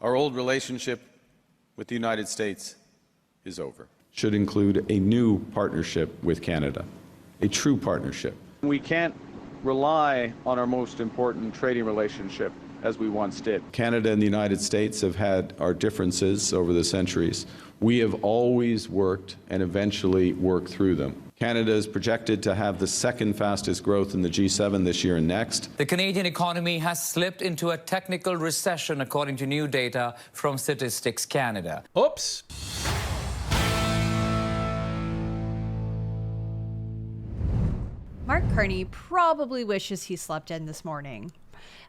Our old relationship with the United States is over. Should include a new partnership with Canada, a true partnership. We can't rely on our most important trading relationship as we once did. Canada and the United States have had our differences over the centuries. We have always worked and eventually worked through them. Canada is projected to have the second fastest growth in the G7 this year and next. The Canadian economy has slipped into a technical recession, according to new data from Statistics Canada. Oops. Mark Carney probably wishes he slept in this morning.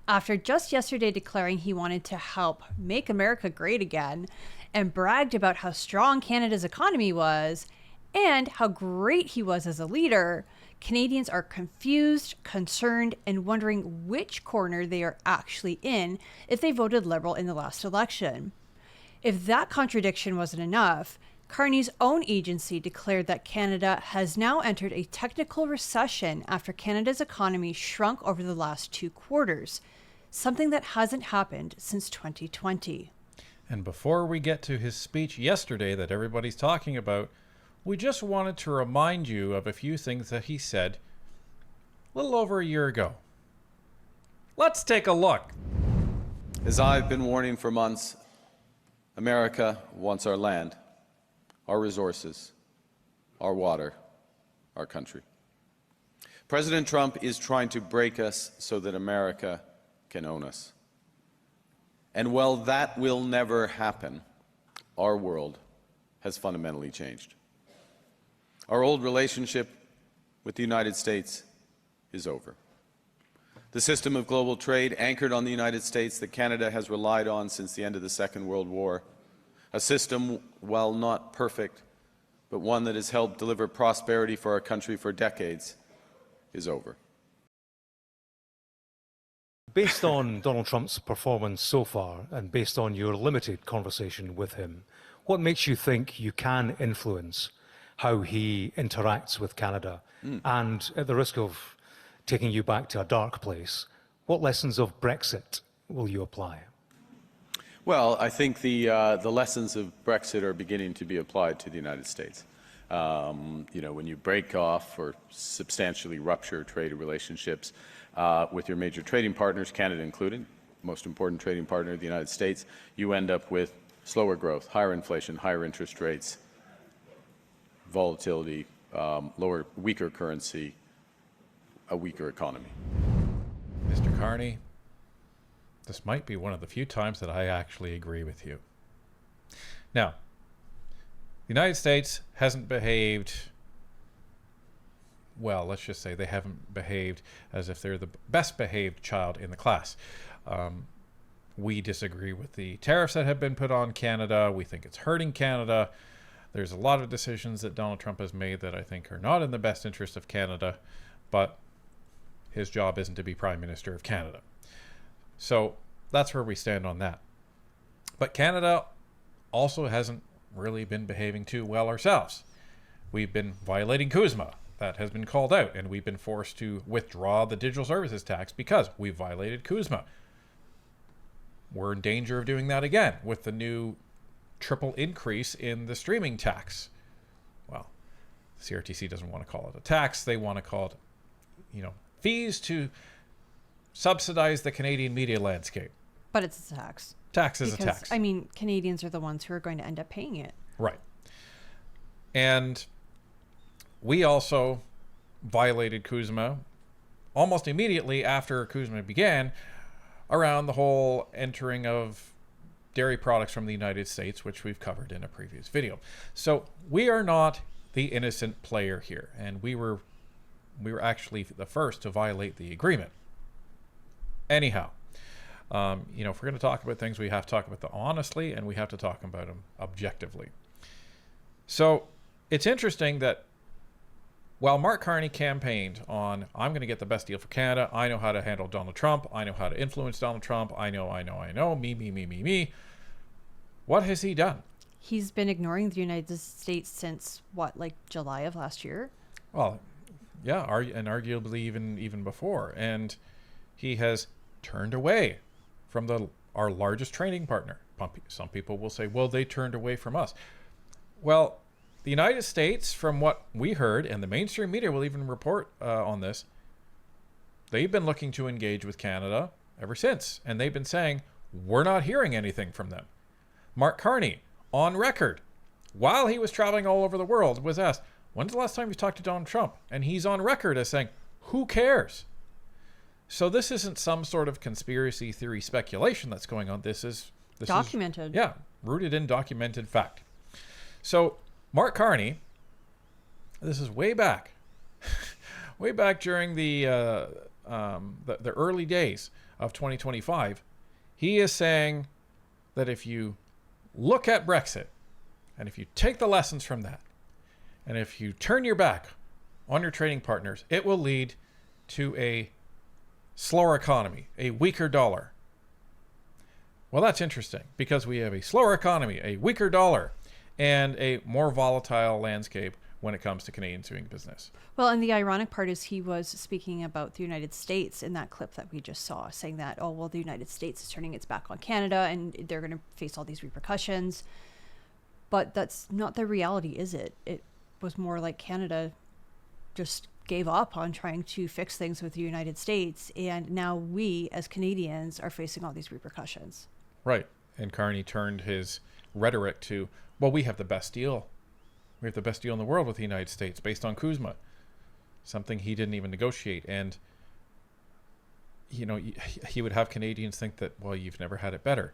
After just yesterday declaring he wanted to help make America great again and bragged about how strong Canada's economy was and how great he was as a leader, Canadians are confused, concerned, and wondering which corner they are actually in if they voted Liberal in the last election. If that contradiction wasn't enough, Carney's own agency declared that Canada has now entered a technical recession after Canada's economy shrunk over the last 2 quarters, something that hasn't happened since 2020. And before we get to his speech yesterday that everybody's talking about, we just wanted to remind you of a few things that he said a little over a year ago. Let's take a look. As I've been warning for months, America wants our land, our resources, our water, our country. President Trump is trying to break us so that America can own us. And while that will never happen, our world has fundamentally changed. Our old relationship with the United States is over. The system of global trade anchored on the United States that Canada has relied on since the end of the Second World War, a system, while not perfect, but one that has helped deliver prosperity for our country for decades, is over. Based on Donald Trump's performance so far, and based on your limited conversation with him, what makes you think you can influence how he interacts with Canada? And at the risk of taking you back to a dark place, what lessons of Brexit will you apply? Well, I think the lessons of Brexit are beginning to be applied to the United States. You know, when you break off or substantially rupture trade relationships with your major trading partners, Canada included, most important trading partner of the United States, you end up with slower growth, higher inflation, higher interest rates, volatility, weaker currency, a weaker economy. Mr. Carney, this might be one of the few times that I actually agree with you. Now, the United States hasn't behaved, well, let's just say they haven't behaved as if they're the best behaved child in the class. We disagree with the tariffs that have been put on Canada. We think it's hurting Canada. There's a lot of decisions that Donald Trump has made that I think are not in the best interest of Canada, but his job isn't to be Prime Minister of Canada. So that's where we stand on that. But Canada also hasn't really been behaving too well ourselves. We've been violating CUSMA. That has been called out, and we've been forced to withdraw the digital services tax because we violated CUSMA. We're in danger of doing that again with the new triple increase in the streaming tax. Well, the CRTC doesn't want to call it a tax. They want to call it, fees to subsidize the Canadian media landscape. But it's a tax. Tax is a tax. I mean, Canadians are the ones who are going to end up paying it. Right. And we also violated CUSMA almost immediately after CUSMA began around the whole entering of dairy products from the United States, which we've covered in a previous video. So we are not the innocent player here, and we were actually the first to violate the agreement. Anyhow, if we're going to talk about things, we have to talk about them honestly, and we have to talk about them objectively. So it's interesting that while Mark Carney campaigned on, I'm going to get the best deal for Canada, I know how to handle Donald Trump, I know how to influence Donald Trump, I know, me, what has he done? He's been ignoring the United States since, July of last year? Well, yeah, and arguably even before. And he has turned away from the our largest trading partner. Some people will say, well, they turned away from us. Well, the United States, from what we heard, and the mainstream media will even report on this, they've been looking to engage with Canada ever since. And they've been saying, we're not hearing anything from them. Mark Carney, on record, while he was traveling all over the world, was asked, when's the last time you talked to Donald Trump? And he's on record as saying, who cares? So this isn't some sort of conspiracy theory speculation that's going on. This is Documented. Yeah, rooted in documented fact. So Mark Carney, this is way back, way back during the early days of 2025. He is saying that if you look at Brexit, and if you take the lessons from that, and if you turn your back on your trading partners, it will lead to a slower economy, a weaker dollar. Well, that's interesting because we have a slower economy, a weaker dollar, and a more volatile landscape when it comes to Canadians doing business. Well, and the ironic part is he was speaking about the United States in that clip that we just saw, saying that, oh, well, the United States is turning its back on Canada and they're going to face all these repercussions. But that's not the reality, is it? It was more like Canada just gave up on trying to fix things with the United States. And now we, as Canadians, are facing all these repercussions. Right. And Carney turned his rhetoric to, well, we have the best deal. We have the best deal in the world with the United States based on CUSMA, something he didn't even negotiate. And, you know, he would have Canadians think that, well, you've never had it better.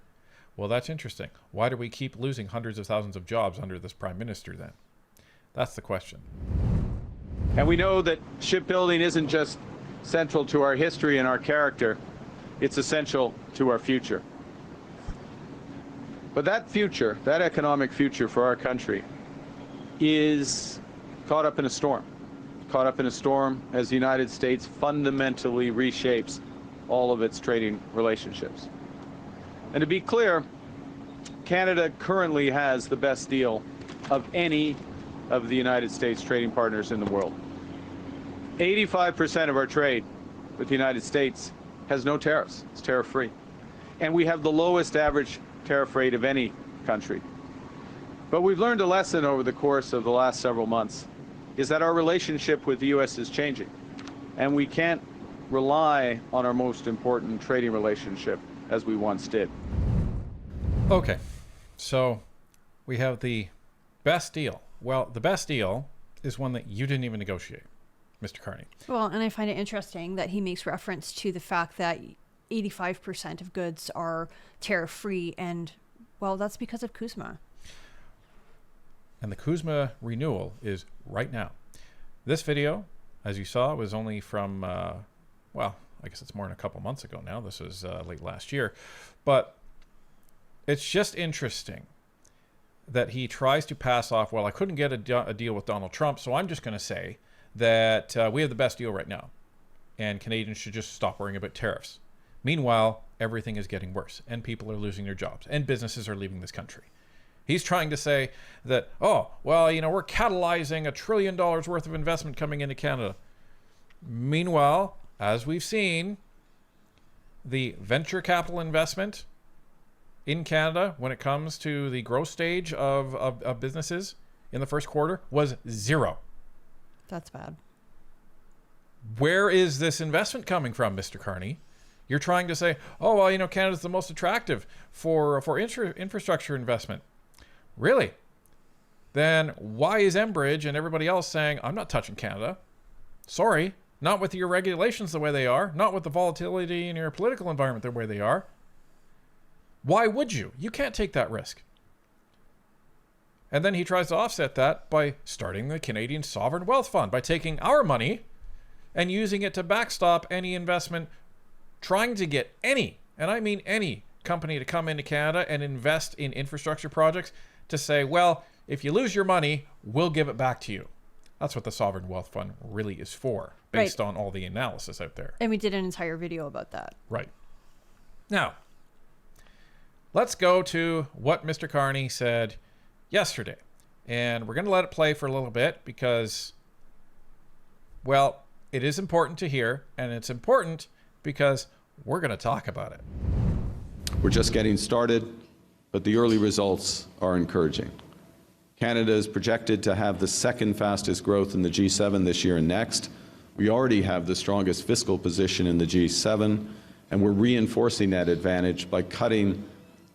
Well, that's interesting. Why do we keep losing hundreds of thousands of jobs under this prime minister then? That's the question. And we know that shipbuilding isn't just central to our history and our character, it's essential to our future. But that future, that economic future for our country, is caught up in a storm. Caught up in a storm as the United States fundamentally reshapes all of its trading relationships. And to be clear, Canada currently has the best deal of any of the United States trading partners in the world. 85% of our trade with the United States has no tariffs. It's tariff-free. And we have the lowest average tariff rate of any country. But we've learned a lesson over the course of the last several months, is that our relationship with the U.S. is changing. And we can't rely on our most important trading relationship as we once did. Okay, so we have the best deal. Well, the best deal is one that you didn't even negotiate, Mr. Carney. Well, and I find it interesting that he makes reference to the fact that 85% of goods are tariff-free, and, well, that's because of CUSMA. And the CUSMA renewal is right now. This video, as you saw, was only from, well, I guess it's more than a couple months ago now. This was late last year. But it's just interesting that he tries to pass off, well, I couldn't get a deal with Donald Trump, so I'm just going to say that we have the best deal right now, and Canadians should just stop worrying about tariffs. Meanwhile, everything is getting worse, and people are losing their jobs, and businesses are leaving this country. He's trying to say that, oh, well, you know, we're catalyzing $1 trillion worth of investment coming into Canada. Meanwhile, as we've seen, the venture capital investment in Canada when it comes to the growth stage of businesses in the first quarter was zero. That's bad. Where is this investment coming from, Mr. Carney? You're trying to say, oh, well, you know, Canada's the most attractive for infrastructure investment. Really? Then why is Enbridge and everybody else saying, I'm not touching Canada? Sorry, not with your regulations the way they are, not with the volatility in your political environment the way they are. Why would you? You can't take that risk. And then he tries to offset that by starting the Canadian Sovereign Wealth Fund, by taking our money and using it to backstop any investment, trying to get any, and I mean any, company to come into Canada and invest in infrastructure projects to say, well, if you lose your money, we'll give it back to you. That's what the Sovereign Wealth Fund really is for, based on all the analysis out there. And we did an entire video about that. Right. Now, let's go to what Mr. Carney said yesterday. And we're going to let it play for a little bit because, well, it is important to hear, and it's important because we're going to talk about it. We're just getting started, but the early results are encouraging. Canada is projected to have the second fastest growth in the G7 this year and next. We already have the strongest fiscal position in the G7, and we're reinforcing that advantage by cutting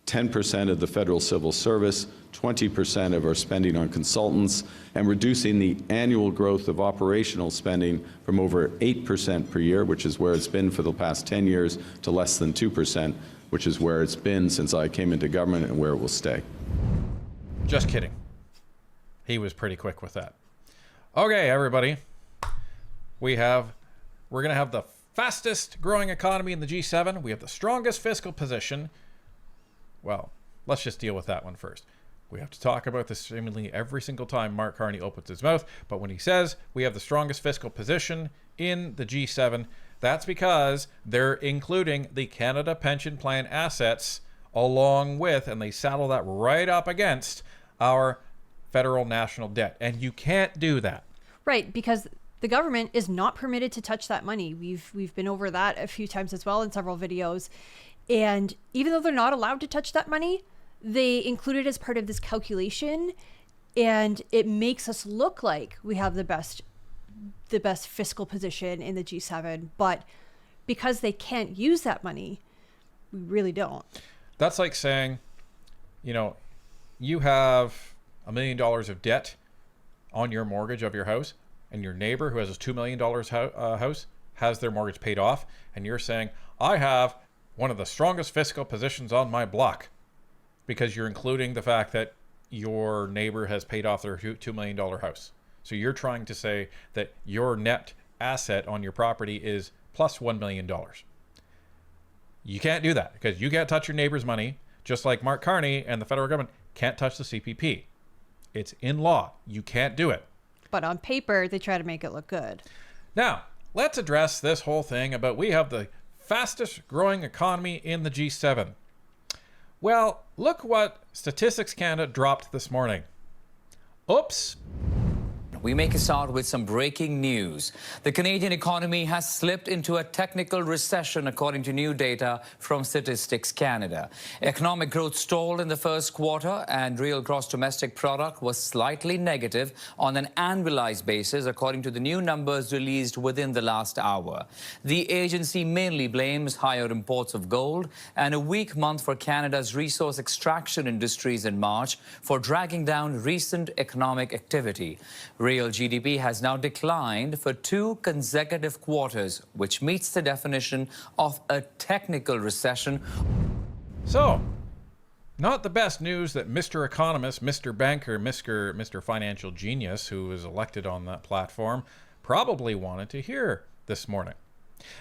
10% of the federal civil service, 20% of our spending on consultants, and reducing the annual growth of operational spending from over 8% per year, which is where it's been for the past 10 years, to less than 2%, which is where it's been since I came into government and where it will stay. Just kidding. He was pretty quick with that. Okay, everybody. We're going to have the fastest growing economy in the G7. We have the strongest fiscal position. Well, let's just deal with that one first. We have to talk about this seemingly every single time Mark Carney opens his mouth. But when he says we have the strongest fiscal position in the G7, that's because they're including the Canada Pension Plan assets along with, and they saddle that right up against our federal national debt. And you can't do that. Right, because the government is not permitted to touch that money. We've been over that a few times as well in several videos. And even though they're not allowed to touch that money, they include it as part of this calculation, and it makes us look like we have the best fiscal position in the G7. But because they can't use that money, we really don't. That's like saying, you have $1 million of debt on your mortgage of your house, and your neighbor who has a $2 million house has their mortgage paid off, and you're saying, I have one of the strongest fiscal positions on my block, because you're including the fact that your neighbor has paid off their $2 million house. So you're trying to say that your net asset on your property is plus $1 million. You can't do that because you can't touch your neighbor's money, just like Mark Carney and the federal government can't touch the CPP. It's in law. You can't do it. But on paper, they try to make it look good. Now, let's address this whole thing about we have the fastest growing economy in the G7. Well, look what Statistics Canada dropped this morning. Oops. We make a start with some breaking news. The Canadian economy has slipped into a technical recession, according to new data from Statistics Canada. Economic growth stalled in the first quarter, and real gross domestic product was slightly negative on an annualized basis, according to the new numbers released within the last hour. The agency mainly blames higher imports of gold and a weak month for Canada's resource extraction industries in March for dragging down recent economic activity. Real GDP has now declined for 2 consecutive quarters, which meets the definition of a technical recession. So, not the best news that Mr. Economist, Mr. Banker, Mr. Financial Genius, who was elected on that platform, probably wanted to hear this morning.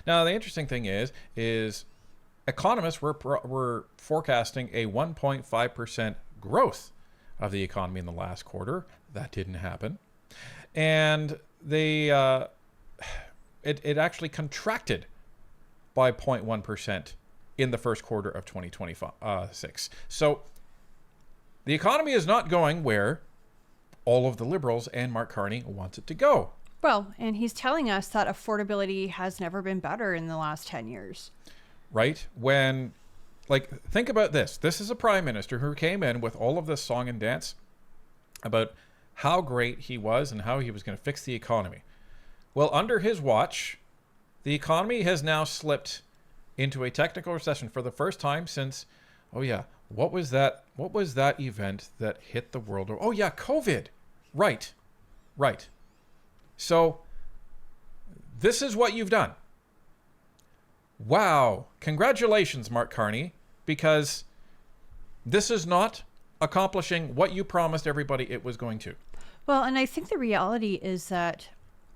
Now, the interesting thing is economists were forecasting a 1.5% growth of the economy in the last quarter. That didn't happen. And they it actually contracted by 0.1% in the first quarter of 2026. So the economy is not going where all of the Liberals and Mark Carney wants it to go. Well, and he's telling us that affordability has never been better in the last 10 years. Right? When, think about this. This is a prime minister who came in with all of this song and dance about how great he was and how he was going to fix the economy. Well, under his watch, the economy has now slipped into a technical recession for the first time since, what was that event that hit the world? Oh yeah, COVID. Right. So this is what you've done. Wow. Congratulations, Mark Carney, because this is not accomplishing what you promised everybody it was going to. Well, and I think the reality is that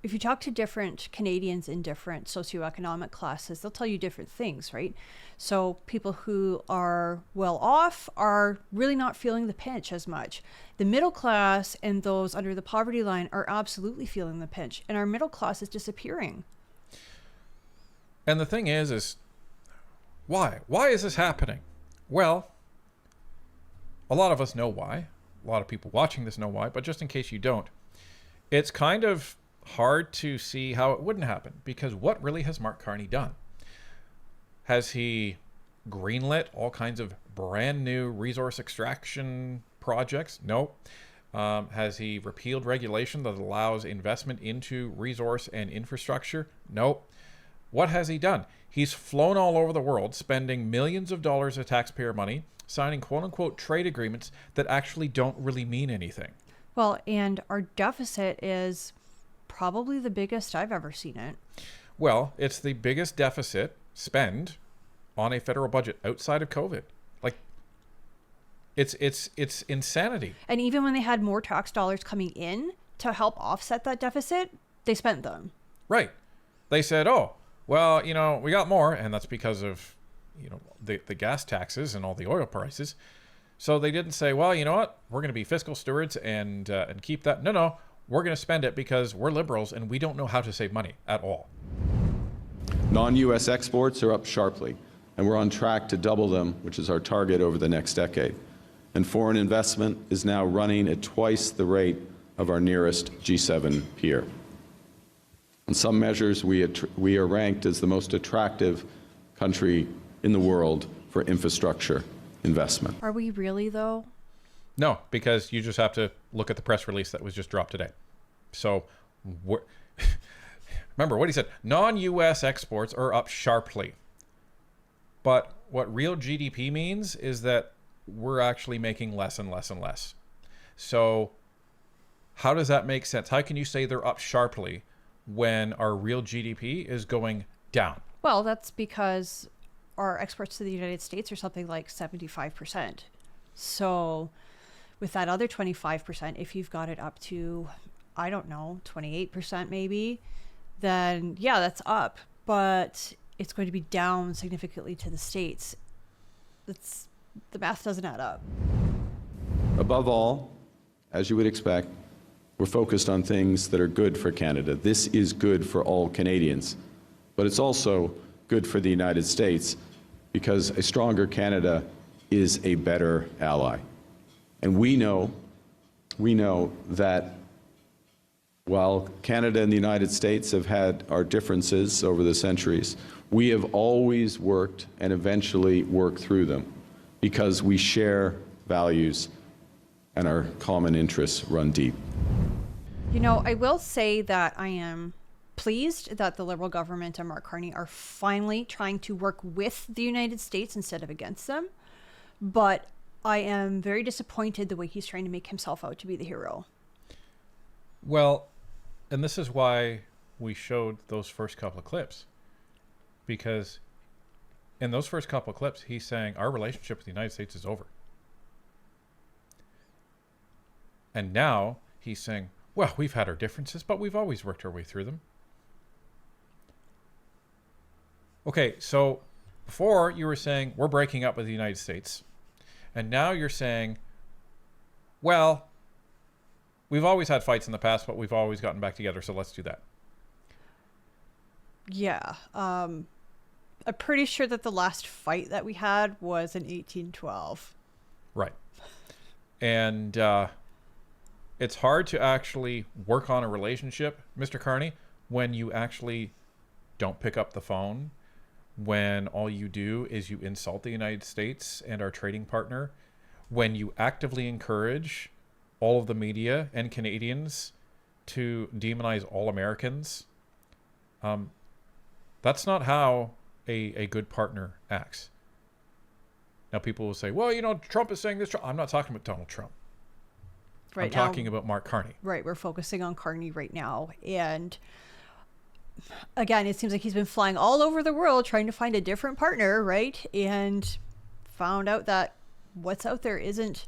if you talk to different Canadians in different socioeconomic classes, they'll tell you different things, right? So people who are well off are really not feeling the pinch as much. The middle class and those under the poverty line are absolutely feeling the pinch, and our middle class is disappearing. And the thing is why? Why is this happening? Well, a lot of us know why. A lot of people watching this know why, but just in case you don't, it's kind of hard to see how it wouldn't happen, because what really has Mark Carney done? Has he greenlit all kinds of brand new resource extraction projects? No. Has he repealed regulation that allows investment into resource and infrastructure? No. What has he done? He's flown all over the world, spending millions of dollars of taxpayer money, signing quote-unquote trade agreements that actually don't really mean anything. Well, and our deficit is probably the biggest I've ever seen it. Well, it's the biggest deficit spend on a federal budget outside of COVID. Like, it's insanity. And even when they had more tax dollars coming in to help offset that deficit, they spent them. Right. They said, oh, well, we got more, and that's because of, the gas taxes and all the oil prices. So they didn't say, well, you know what, we're going to be fiscal stewards and keep that. No, we're going to spend it because we're liberals and we don't know how to save money at all. Non-U.S. exports are up sharply, and we're on track to double them, which is our target over the next decade. And foreign investment is now running at twice the rate of our nearest G7 peer. On some measures, we are ranked as the most attractive country in the world for infrastructure investment. Are we really, though? No, because you just have to look at the press release that was just dropped today. So, remember what he said, non-U.S. exports are up sharply. But what real GDP means is that we're actually making less and less and less. So how does that make sense? How can you say they're up sharply when our real GDP is going down? Well, that's because our exports to the United States are something like 75%. So with that other 25%, if you've got it up to, I don't know, 28% maybe, then yeah, that's up. But it's going to be down significantly to the States. The math doesn't add up. Above all, as you would expect, we're focused on things that are good for Canada. This is good for all Canadians, but it's also good for the United States because a stronger Canada is a better ally. And we know that while Canada and the United States have had our differences over the centuries, we have always worked and eventually worked through them because we share values and our common interests run deep. I will say that I am pleased that the Liberal government and Mark Carney are finally trying to work with the United States instead of against them. But I am very disappointed the way he's trying to make himself out to be the hero. Well, and this is why we showed those first couple of clips. Because in those first couple of clips, he's saying our relationship with the United States is over. And now he's saying, well, we've had our differences, but we've always worked our way through them. Okay, so before you were saying we're breaking up with the United States. And now you're saying, well, we've always had fights in the past, but we've always gotten back together, so let's do that. Yeah. I'm pretty sure that the last fight that we had was in 1812. Right. And it's hard to actually work on a relationship, Mr. Carney, when you actually don't pick up the phone, when all you do is you insult the United States and our trading partner, when you actively encourage all of the media and Canadians to demonize all Americans. That's not how a good partner acts. Now people will say, well, Trump is saying this. I'm not talking about Donald Trump. Right I'm talking about Mark Carney. Right. We're focusing on Carney right now. And again, it seems like he's been flying all over the world trying to find a different partner, right? And found out that what's out there isn't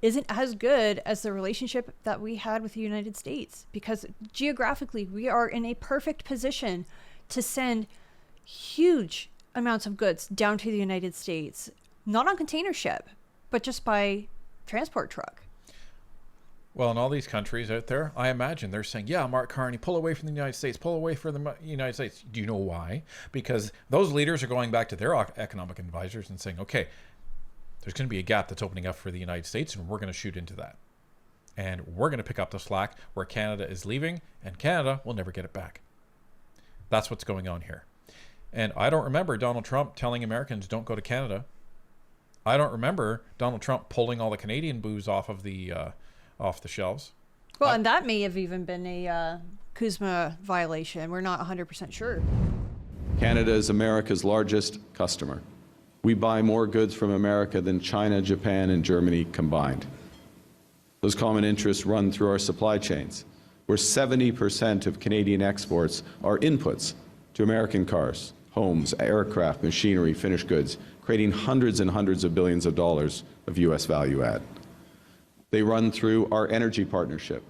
as good as the relationship that we had with the United States, because geographically we are in a perfect position to send huge amounts of goods down to the United States, not on container ship, but just by transport truck. Well, in all these countries out there, I imagine they're saying, yeah, Mark Carney, pull away from the United States, pull away from the United States. Do you know why? Because those leaders are going back to their economic advisors and saying, okay, there's going to be a gap that's opening up for the United States, and we're going to shoot into that. And we're going to pick up the slack where Canada is leaving, and Canada will never get it back. That's what's going on here. And I don't remember Donald Trump telling Americans don't go to Canada. I don't remember Donald Trump pulling all the Canadian booze off the shelves. Well, and that may have even been a Kuzma violation. We're not 100% sure. Canada is America's largest customer. We buy more goods from America than China, Japan, and Germany combined. Those common interests run through our supply chains, where 70% of Canadian exports are inputs to American cars, homes, aircraft, machinery, finished goods, creating hundreds and hundreds of billions of dollars of U.S. value add. They run through our energy partnership,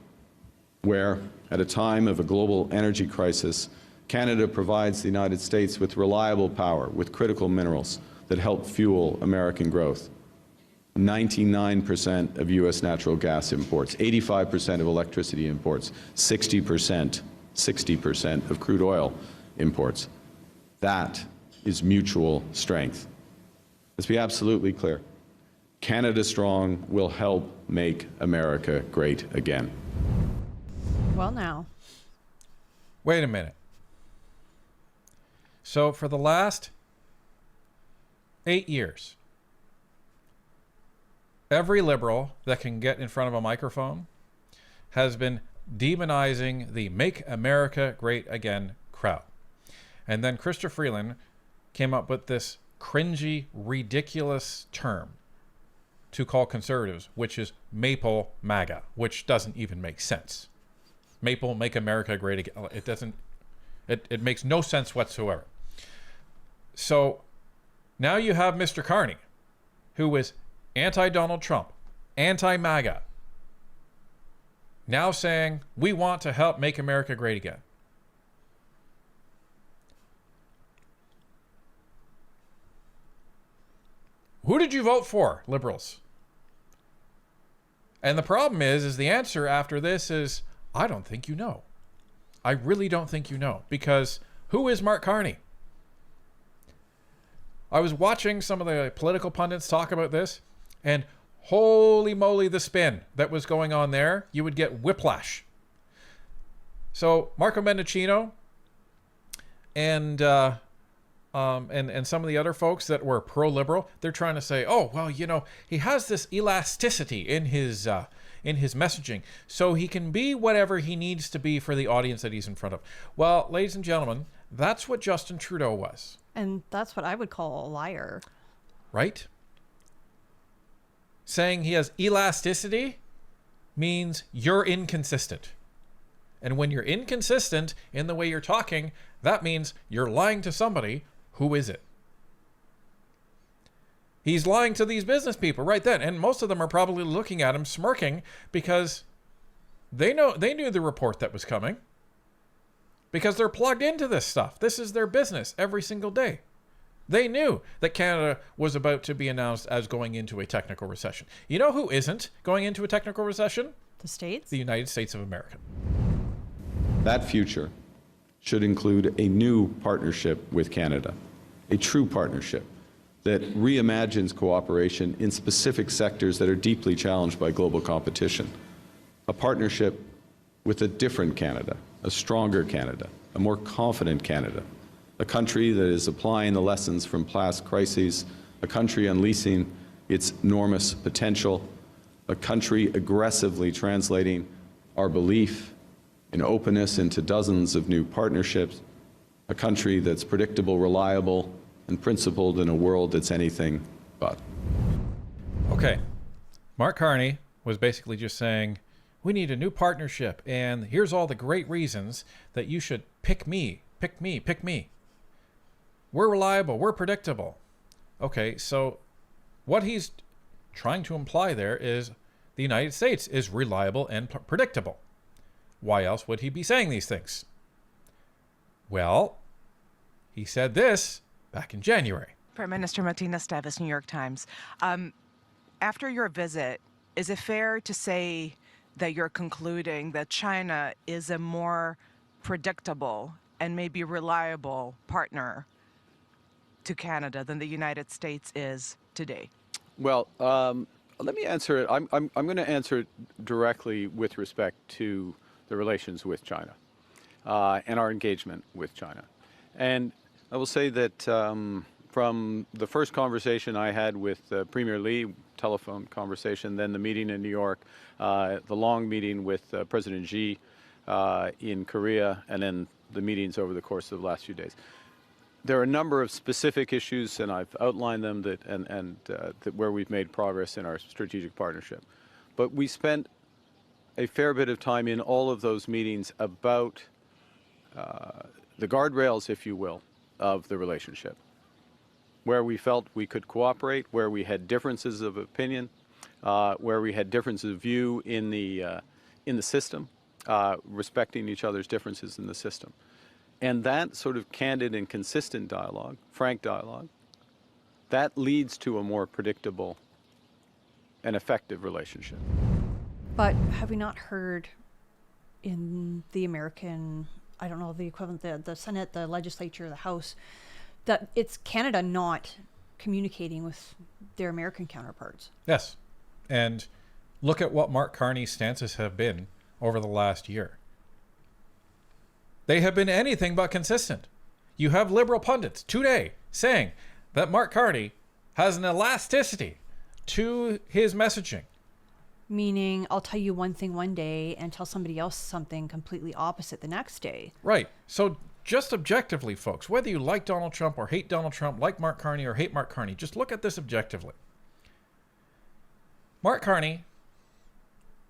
where, at a time of a global energy crisis, Canada provides the United States with reliable power, with critical minerals that help fuel American growth. 99% of U.S. natural gas imports, 85% of electricity imports, 60% of crude oil imports. That is mutual strength. Let's be absolutely clear. Canada Strong will help make America great again. Well, now. Wait a minute. So for the last 8 years, every liberal that can get in front of a microphone has been demonizing the Make America Great Again crowd. And then Chrystia Freeland came up with this cringy, ridiculous term to call conservatives, which is Maple MAGA, which doesn't even make sense. Maple, Make America Great Again. It doesn't, it makes no sense whatsoever. So now you have Mr. Carney, who is anti-Donald Trump, anti-MAGA, now saying, we want to help make America great again. Who did you vote for, liberals? And the problem is the answer after this is, I don't think you know. I really don't think you know. Because who is Mark Carney? I was watching some of the political pundits talk about this, and holy moly, the spin that was going on there, you would get whiplash. So Marco Mendicino and some of the other folks that were pro-liberal, they're trying to say, oh, well, you know, he has this elasticity in his messaging, so he can be whatever he needs to be for the audience that he's in front of. Well, ladies and gentlemen, that's what Justin Trudeau was. And that's what I would call a liar. Right? Saying he has elasticity means you're inconsistent. And when you're inconsistent in the way you're talking, that means you're lying to somebody. Who is it? He's lying to these business people right then. And most of them are probably looking at him smirking because they knew the report that was coming. Because they're plugged into this stuff. This is their business every single day. They knew that Canada was about to be announced as going into a technical recession. You know who isn't going into a technical recession? The States? The United States of America. That future should include a new partnership with Canada, a true partnership that reimagines cooperation in specific sectors that are deeply challenged by global competition, a partnership with a different Canada, a stronger Canada, a more confident Canada, a country that is applying the lessons from past crises, a country unleashing its enormous potential, a country aggressively translating our belief in openness into dozens of new partnerships, a country that's predictable, reliable, and principled in a world that's anything but. Okay. Mark Carney was basically just saying, we need a new partnership, and here's all the great reasons that you should pick me, pick me, pick me. We're reliable, we're predictable. Okay, so what he's trying to imply there is the United States is reliable and predictable. Why else would he be saying these things? Well, he said this back in January. Prime Minister Martina Stevis, New York Times. After your visit, is it fair to say that you're concluding that China is a more predictable and maybe reliable partner to Canada than the United States is today? Well, let me answer it. I'm going to answer it directly with respect to the relations with China and our engagement with China. And I will say that from the first conversation I had with Premier Lee, telephone conversation, then the meeting in New York, the long meeting with President Xi in Korea, and then the meetings over the course of the last few days. There are a number of specific issues, and I've outlined them that where we've made progress in our strategic partnership. But we spent a fair bit of time in all of those meetings about the guardrails, if you will, of the relationship, where we felt we could cooperate, where we had differences of opinion, where we had differences of view in the system, respecting each other's differences in the system. And that sort of candid and consistent dialogue, frank dialogue, that leads to a more predictable and effective relationship. But have we not heard in the American, I don't know, the equivalent, the Senate, the legislature, the House, that it's Canada not communicating with their American counterparts? Yes. And look at what Mark Carney's stances have been over the last year. They have been anything but consistent. You have liberal pundits today saying that Mark Carney has an elasticity to his messaging. Meaning, I'll tell you one thing one day and tell somebody else something completely opposite the next day. Right. So just objectively, folks, whether you like Donald Trump or hate Donald Trump, like Mark Carney or hate Mark Carney, just look at this objectively. Mark Carney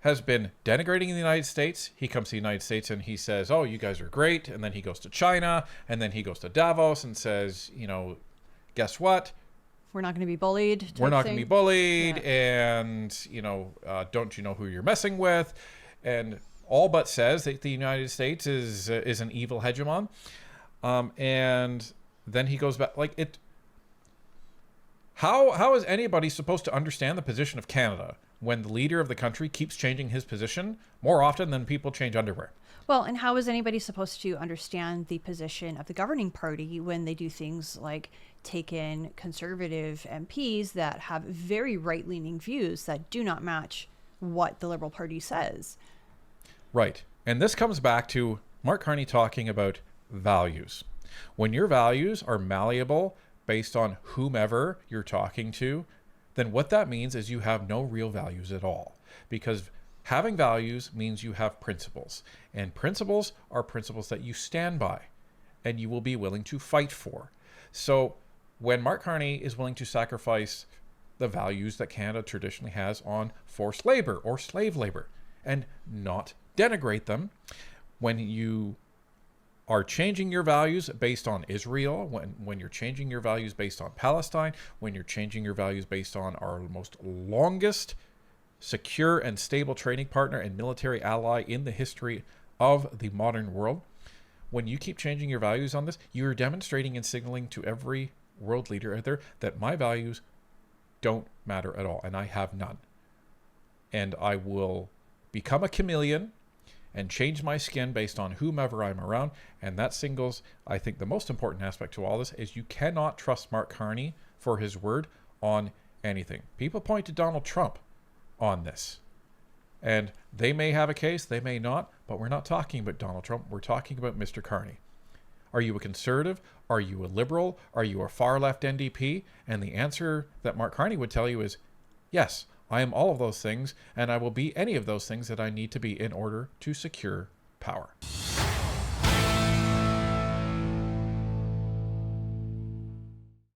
has been denigrating the United States. He comes to the United States and he says, oh, you guys are great. And then he goes to China, and then he goes to Davos and says, you know, guess what? We're not going to be bullied. We're not going to be bullied. Yeah. And, you know, don't you know who you're messing with? And all but says that the United States is an evil hegemon. And then he goes back, like, it. How is anybody supposed to understand the position of Canada when the leader of the country keeps changing his position more often than people change underwear? Well, and how is anybody supposed to understand the position of the governing party when they do things like take in conservative MPs that have very right-leaning views that do not match what the Liberal Party says? Right. And this comes back to Mark Carney talking about values. When your values are malleable based on whomever you're talking to, then what that means is you have no real values at all. Because having values means you have principles. And principles are principles that you stand by and you will be willing to fight for. So when Mark Carney is willing to sacrifice the values that Canada traditionally has on forced labor or slave labor and not denigrate them, when you are changing your values based on Israel, when you're changing your values based on Palestine, when you're changing your values based on our most longest secure and stable trading partner and military ally in the history of the modern world, when you keep changing your values on this, you're demonstrating and signaling to every world leader out there that my values don't matter at all, and I have none. And I will become a chameleon and change my skin based on whomever I'm around. And that singles, I think, the most important aspect to all this is you cannot trust Mark Carney for his word on anything. People point to Donald Trump on this. And they may have a case, they may not, but we're not talking about Donald Trump. We're talking about Mr. Carney. Are you a conservative? Are you a liberal? Are you a far left NDP? And the answer that Mark Carney would tell you is, yes, I am all of those things, and I will be any of those things that I need to be in order to secure power.